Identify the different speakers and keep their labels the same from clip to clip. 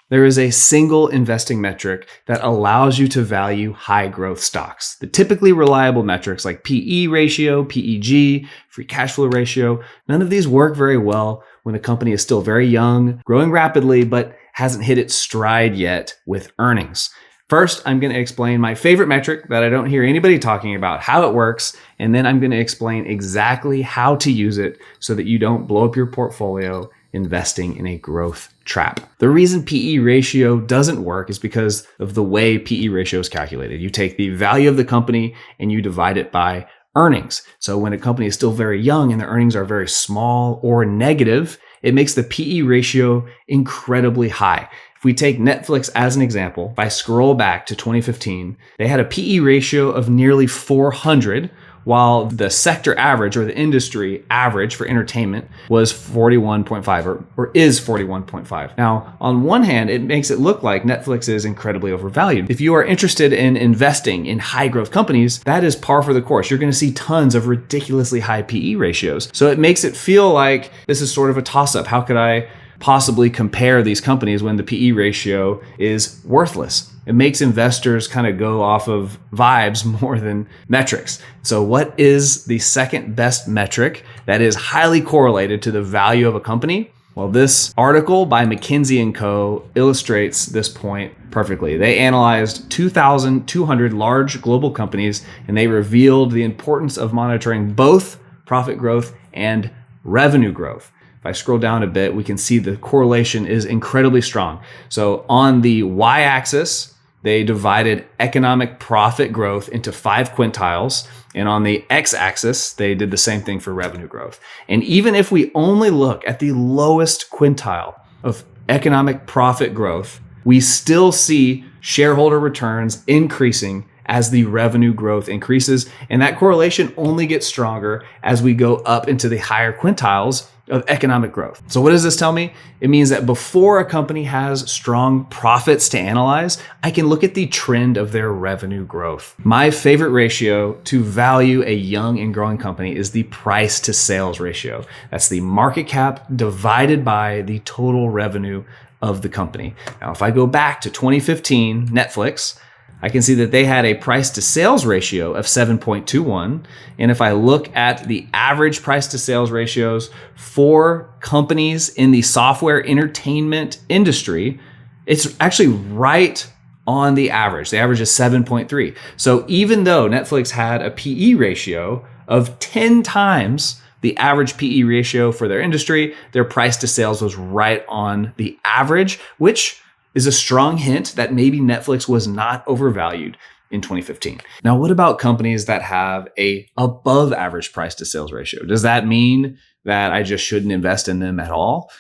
Speaker 1: There is a single investing metric that allows you to value high growth stocks. The typically reliable metrics like PE ratio, PEG, free cash flow ratio, none of these work very well when a company is still very young, growing rapidly, but hasn't hit its stride yet with earnings. First, I'm going to explain my favorite metric that I don't hear anybody talking about, how it works, and then I'm going to explain exactly how to use it so that you don't blow up your portfolio investing in a growth trap. The reason PE ratio doesn't work is because of the way PE ratio is calculated. You take the value of the company and you divide it by earnings. So when a company is still very young and the earnings are very small or negative, it makes the PE ratio incredibly high. If we take Netflix as an example, if I scroll back to 2015, they had a PE ratio of nearly 400, while the sector average or the industry average for entertainment was 41.5 or is 41.5. Now, on one hand, it makes it look like Netflix is incredibly overvalued. If you are interested in investing in high growth companies, that is par for the course. You're going to see tons of ridiculously high PE ratios. So it makes it feel like this is sort of a toss-up. How could I possibly compare these companies when the PE ratio is worthless? It makes investors kind of go off of vibes more than metrics. So what is the second best metric that is highly correlated to the value of a company? Well, this article by McKinsey & Co. illustrates this point perfectly. They analyzed 2,200 large global companies, and they revealed the importance of monitoring both profit growth and revenue growth. If I scroll down a bit, we can see the correlation is incredibly strong. So on the y-axis, they divided economic profit growth into 5 quintiles. And on the x-axis, they did the same thing for revenue growth. And even if we only look at the lowest quintile of economic profit growth, we still see shareholder returns increasing as the revenue growth increases. And that correlation only gets stronger as we go up into the higher quintiles of economic growth. So what does this tell me? It means that before a company has strong profits to analyze, I can look at the trend of their revenue growth. My favorite ratio to value a young and growing company is the price to sales ratio. That's the market cap divided by the total revenue of the company. Now, if I go back to 2015, Netflix, I can see that they had a price to sales ratio of 7.21. And if I look at the average price to sales ratios for companies in the software entertainment industry, it's actually right on the average. The average is 7.3. So even though Netflix had a PE ratio of 10 times the average PE ratio for their industry, their price to sales was right on the average, which is a strong hint that maybe Netflix was not overvalued in 2015. Now, what about companies that have a above average price to sales ratio? Does that mean that I just shouldn't invest in them at all?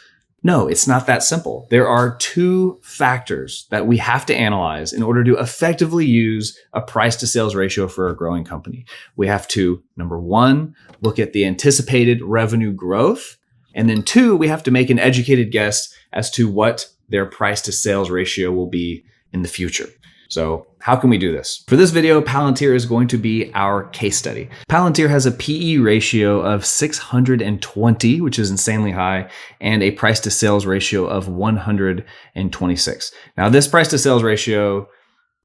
Speaker 1: No, it's not that simple. There are 2 factors that we have to analyze in order to effectively use a price to sales ratio for a growing company. We have to, number 1, look at the anticipated revenue growth. And then 2, we have to make an educated guess as to what their price to sales ratio will be in the future. So how can we do this? For this video, Palantir is going to be our case study. Palantir has a PE ratio of 620, which is insanely high, and a price to sales ratio of 126. Now, this price to sales ratio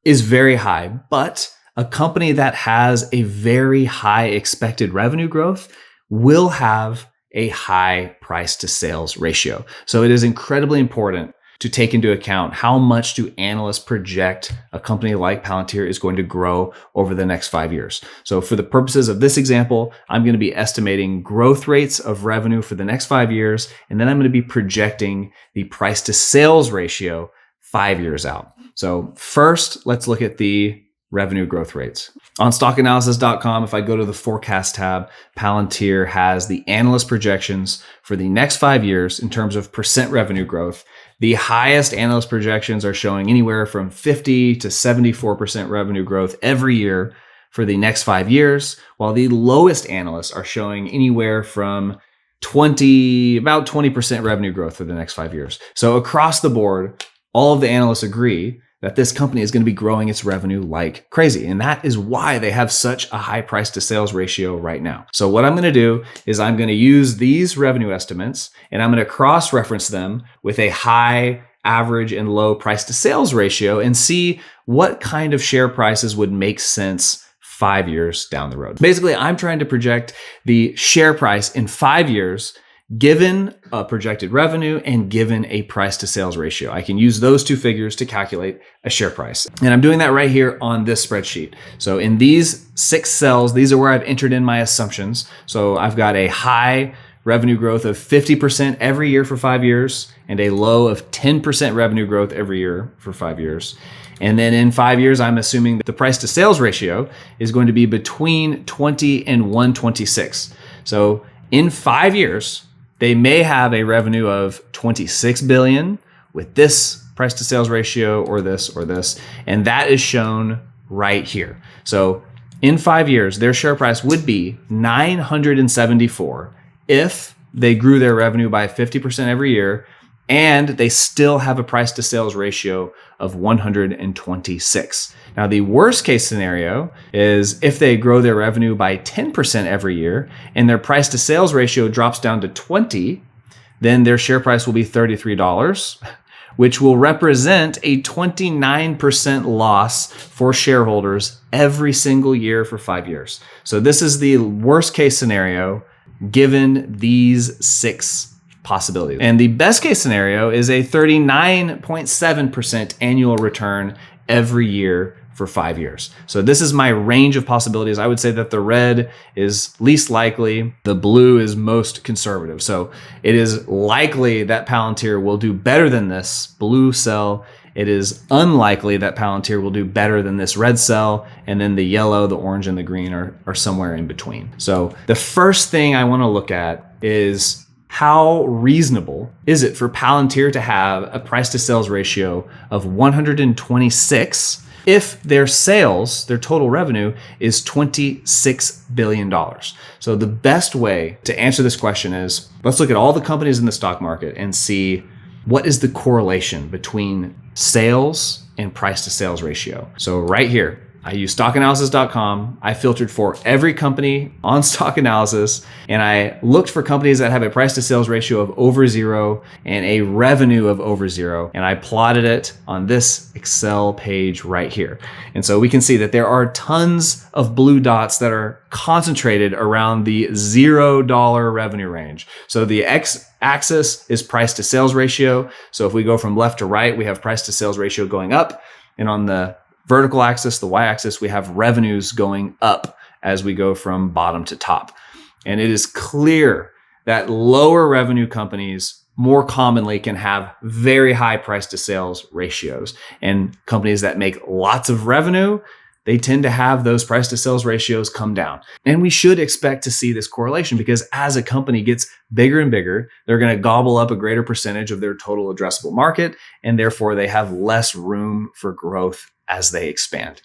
Speaker 1: is very high, but a company that has a very high expected revenue growth will have a high price to sales ratio. So it is incredibly important to take into account how much do analysts project a company like Palantir is going to grow over the next 5 years. So for the purposes of this example, I'm going to be estimating growth rates of revenue for the next 5 years, and then I'm going to be projecting the price to sales ratio 5 years out. So first, let's look at the revenue growth rates. On stockanalysis.com, if I go to the forecast tab, Palantir has the analyst projections for the next 5 years in terms of percent revenue growth. The highest analyst projections are showing anywhere from 50 to 74% revenue growth every year for the next 5 years, while the lowest analysts are showing anywhere from about 20% revenue growth for the next 5 years. So across the board, all of the analysts agree that this company is going to be growing its revenue like crazy. And that is why they have such a high price to sales ratio right now. So what I'm going to do is I'm going to use these revenue estimates and I'm going to cross-reference them with a high average and low price to sales ratio and see what kind of share prices would make sense 5 years down the road. Basically, I'm trying to project the share price in 5 years given a projected revenue and given a price to sales ratio. I can use those two figures to calculate a share price. And I'm doing that right here on this spreadsheet. So in these 6 cells, these are where I've entered in my assumptions. So I've got a high revenue growth of 50% every year for 5 years and a low of 10% revenue growth every year for 5 years. And then in 5 years, I'm assuming that the price to sales ratio is going to be between 20 and 126. So in 5 years, they may have a revenue of 26 billion with this price to sales ratio or this, and that is shown right here. So in 5 years, their share price would be 974 if they grew their revenue by 50% every year and they still have a price to sales ratio of 126. Now, the worst case scenario is if they grow their revenue by 10% every year and their price to sales ratio drops down to 20, then their share price will be $33, which will represent a 29% loss for shareholders every single year for 5 years. So this is the worst case scenario given these 6 possibilities. And the best case scenario is a 39.7% annual return every year for 5 years. So this is my range of possibilities. I would say that the red is least likely, the blue is most conservative. So it is likely that Palantir will do better than this blue cell. It is unlikely that Palantir will do better than this red cell, and then the yellow, the orange, and the green are somewhere in between. So the first thing I want to look at is how reasonable is it for Palantir to have a price to sales ratio of 126 if their sales, their total revenue is $26 billion. So the best way to answer this question is, let's look at all the companies in the stock market and see what is the correlation between sales and price to sales ratio. So right here, I use stockanalysis.com. I filtered for every company on Stock Analysis, and I looked for companies that have a price to sales ratio of over 0 and a revenue of over 0, and I plotted it on this Excel page right here. And so we can see that there are tons of blue dots that are concentrated around the $0 revenue range. So the x-axis is price to sales ratio. So if we go from left to right, we have price to sales ratio going up, and on the vertical axis, the y-axis, we have revenues going up as we go from bottom to top. And it is clear that lower revenue companies more commonly can have very high price to sales ratios. And companies that make lots of revenue, they tend to have those price to sales ratios come down. And we should expect to see this correlation because as a company gets bigger and bigger, they're going to gobble up a greater percentage of their total addressable market, and therefore they have less room for growth as they expand.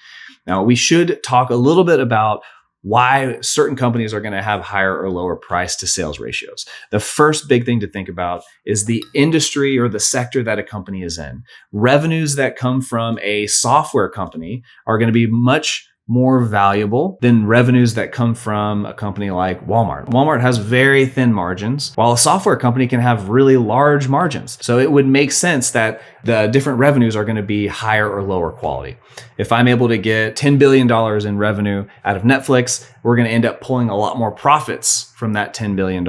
Speaker 1: Now, we should talk a little bit about why certain companies are going to have higher or lower price to sales ratios. The first big thing to think about is the industry or the sector that a company is in. Revenues that come from a software company are going to be much more valuable than revenues that come from a company like Walmart. Walmart has very thin margins, while a software company can have really large margins. So it would make sense that the different revenues are going to be higher or lower quality. If I'm able to get $10 billion in revenue out of Netflix, we're going to end up pulling a lot more profits from that $10 billion.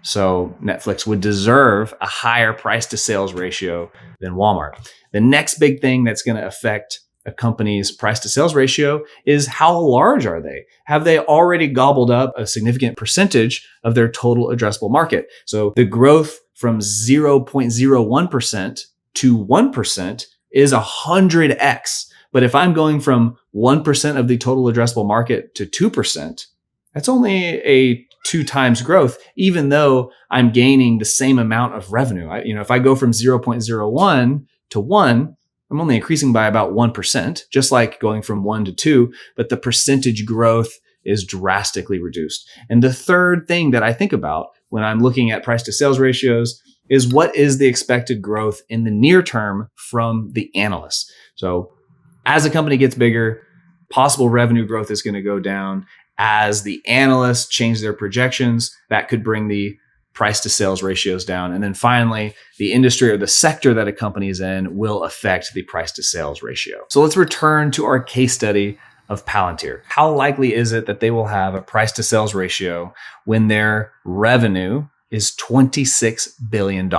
Speaker 1: So Netflix would deserve a higher price to sales ratio than Walmart. The next big thing that's going to affect a company's price to sales ratio is how large are they? Have they already gobbled up a significant percentage of their total addressable market? So the growth from 0.01% to 1% is 100x. But if I'm going from 1% of the total addressable market to 2%, that's only a 2 times growth, even though I'm gaining the same amount of revenue. If I go from 0.01 to 1, I'm only increasing by about 1%, just like going from 1 to 2, but the percentage growth is drastically reduced. And the third thing that I think about when I'm looking at price to sales ratios is what is the expected growth in the near term from the analysts. So as a company gets bigger, possible revenue growth is going to go down. As the analysts change their projections, that could bring the price to sales ratios down. And then finally, the industry or the sector that a company is in will affect the price to sales ratio. So let's return to our case study of Palantir. How likely is it that they will have a price to sales ratio when their revenue is $26 billion?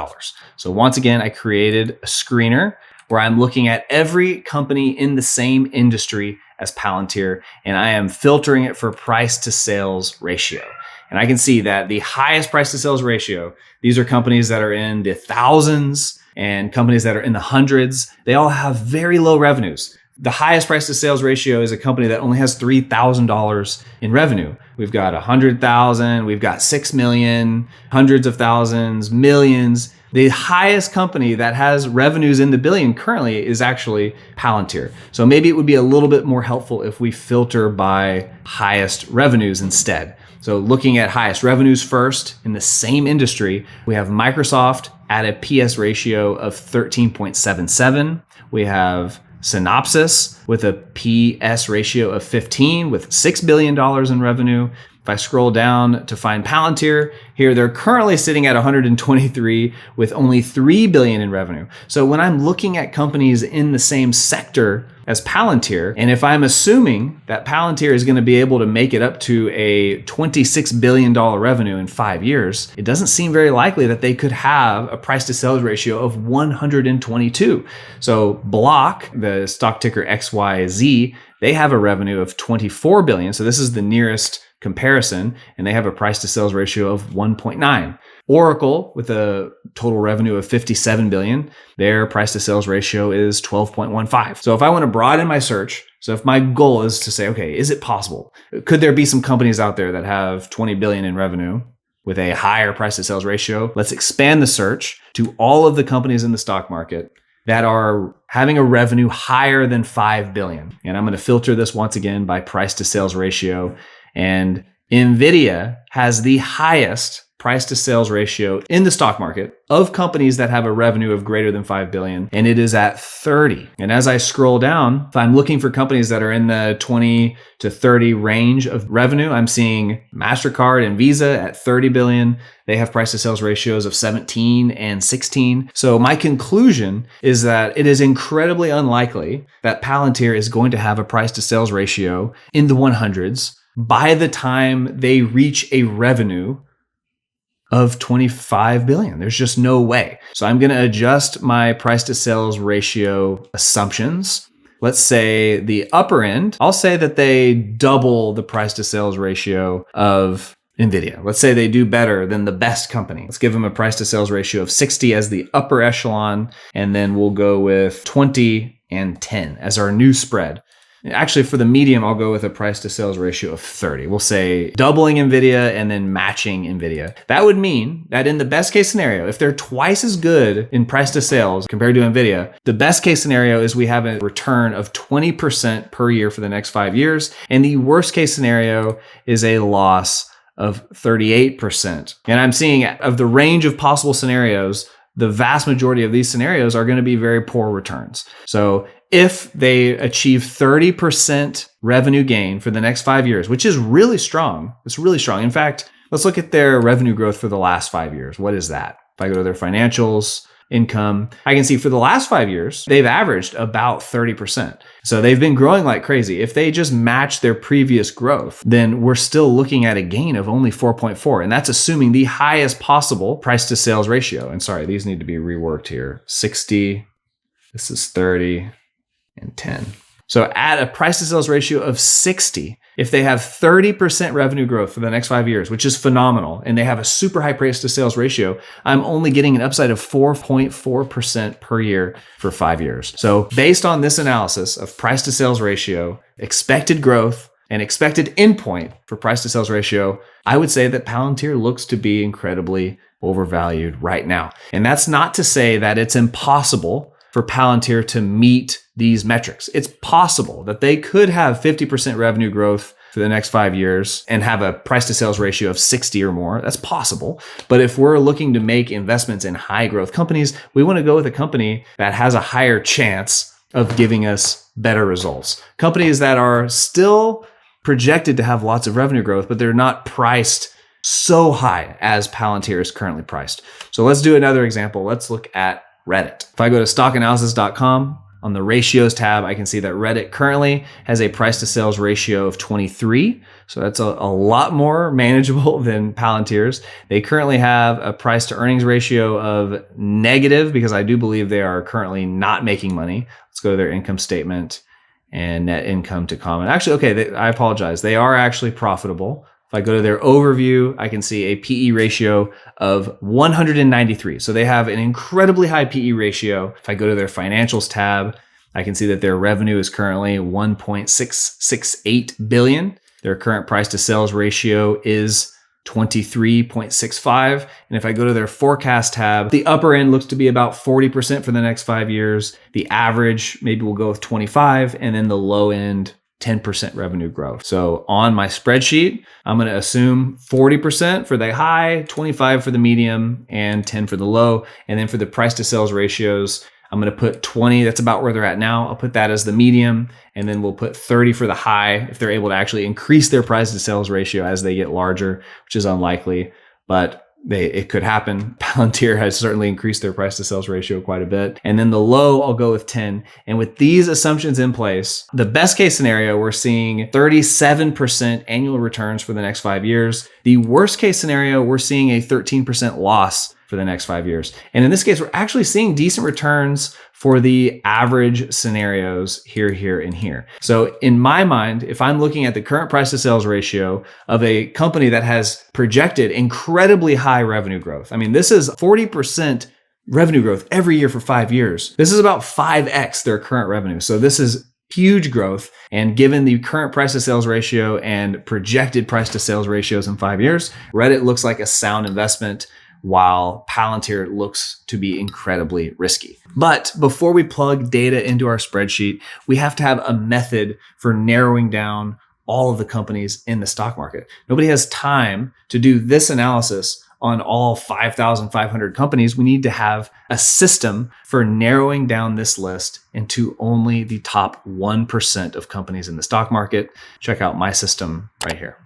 Speaker 1: So once again, I created a screener where I'm looking at every company in the same industry as Palantir, and I am filtering it for price to sales ratio. And I can see that the highest price to sales ratio, these are companies that are in the thousands and companies that are in the hundreds. They all have very low revenues. The highest price to sales ratio is a company that only has $3,000 in revenue. We've got 100,000, we've got 6 million, hundreds of thousands, millions. The highest company that has revenues in the billion currently is actually Palantir. So maybe it would be a little bit more helpful if we filter by highest revenues instead. So looking at highest revenues first in the same industry, we have Microsoft at a PS ratio of 13.77. We have Synopsys with a PS ratio of 15 with $6 billion in revenue. If I scroll down to find Palantir, here they're currently sitting at 123 with only $3 billion in revenue. So when I'm looking at companies in the same sector as Palantir, and if I'm assuming that Palantir is going to be able to make it up to a $26 billion revenue in 5 years, it doesn't seem very likely that they could have a price to sales ratio of 122. So Block, the stock ticker XYZ, they have a revenue of 24 billion. So this is the nearest comparison, and they have a price to sales ratio of 1.9. Oracle, with a total revenue of 57 billion, their price to sales ratio is 12.15. So if I want to broaden my search, so if my goal is to say, okay, is it possible? Could there be some companies out there that have 20 billion in revenue with a higher price to sales ratio? Let's expand the search to all of the companies in the stock market that are having a revenue higher than 5 billion. And I'm going to filter this once again by price to sales ratio. And NVIDIA has the highest price to sales ratio in the stock market of companies that have a revenue of greater than 5 billion, and it is at 30. And as I scroll down, if I'm looking for companies that are in the 20 to 30 range of revenue, I'm seeing MasterCard and Visa at 30 billion. They have price to sales ratios of 17 and 16. So my conclusion is that it is incredibly unlikely that Palantir is going to have a price to sales ratio in the 100s by the time they reach a revenue of 25 billion. There's just no way. So I'm going to adjust my price to sales ratio assumptions. Let's say the upper end, I'll say that they double the price to sales ratio of NVIDIA. Let's say they do better than the best company. Let's give them a price to sales ratio of 60 as the upper echelon, and then we'll go with 20 and 10 as our new spread. Actually, for the medium, I'll go with a price to sales ratio of 30. We'll say doubling NVIDIA and then matching NVIDIA. That would mean that in the best case scenario, if they're twice as good in price to sales compared to NVIDIA, the best case scenario is we have a return of 20% per year for the next 5 years. And the worst case scenario is a loss of 38%. And I'm seeing of the range of possible scenarios, the vast majority of these scenarios are going to be very poor returns. So if they achieve 30% revenue gain for the next 5 years, which is really strong, it's really strong. In fact, let's look at their revenue growth for the last 5 years. What is that? If I go to their financials, income, I can see for the last 5 years, they've averaged about 30%. So they've been growing like crazy. If they just match their previous growth, then we're still looking at a gain of only 4.4. And that's assuming the highest possible price to sales ratio. And sorry, these need to be reworked here. 60, this is 30. And 10. So at a price to sales ratio of 60, if they have 30% revenue growth for the next 5 years, which is phenomenal, and they have a super high price to sales ratio, I'm only getting an upside of 4.4% per year for 5 years. So based on this analysis of price to sales ratio, expected growth, and expected endpoint for price to sales ratio, I would say that Palantir looks to be incredibly overvalued right now. And that's not to say that it's impossible for Palantir to meet these metrics. It's possible that they could have 50% revenue growth for the next 5 years and have a price to sales ratio of 60 or more. That's possible. But if we're looking to make investments in high growth companies, we want to go with a company that has a higher chance of giving us better results. Companies that are still projected to have lots of revenue growth, but they're not priced so high as Palantir is currently priced. So let's do another example. Let's look at Reddit. If I go to stockanalysis.com, on the ratios tab, I can see that Reddit currently has a price to sales ratio of 23. So that's a lot more manageable than Palantir's. They currently have a price to earnings ratio of negative because I do believe they are currently not making money. Let's go to their income statement and net income to common. Actually, okay, I apologize. They are actually profitable. If I go to their overview, I can see a PE ratio of 193. So they have an incredibly high PE ratio. If I go to their financials tab, I can see that their revenue is currently 1.668 billion. Their current price to sales ratio is 23.65. And if I go to their forecast tab, the upper end looks to be about 40% for the next 5 years. The average, maybe we'll go with 25, and then the low end, 10% revenue growth. So on my spreadsheet, I'm going to assume 40% for the high, 25 for the medium, and 10 for the low. And then for the price to sales ratios, I'm going to put 20. That's about where they're at now. I'll put that as the medium. And then we'll put 30 for the high if they're able to actually increase their price to sales ratio as they get larger, which is unlikely, but it could happen. Palantir has certainly increased their price to sales ratio quite a bit. And then the low, I'll go with 10. And with these assumptions in place, the best case scenario, we're seeing 37% annual returns for the next 5 years. The worst case scenario, we're seeing a 13% loss for the next 5 years. And in this case, we're actually seeing decent returns for the average scenarios here, and here. So in my mind, if I'm looking at the current price to sales ratio of a company that has projected incredibly high revenue growth, I mean, this is 40% revenue growth every year for 5 years. This is about 5x their current revenue. So this is huge growth. And given the current price to sales ratio and projected price to sales ratios in 5 years, Reddit looks like a sound investment, while Palantir looks to be incredibly risky. But before we plug data into our spreadsheet, we have to have a method for narrowing down all of the companies in the stock market. Nobody has time to do this analysis on all 5,500 companies. We need to have a system for narrowing down this list into only the top 1% of companies in the stock market. Check out my system right here.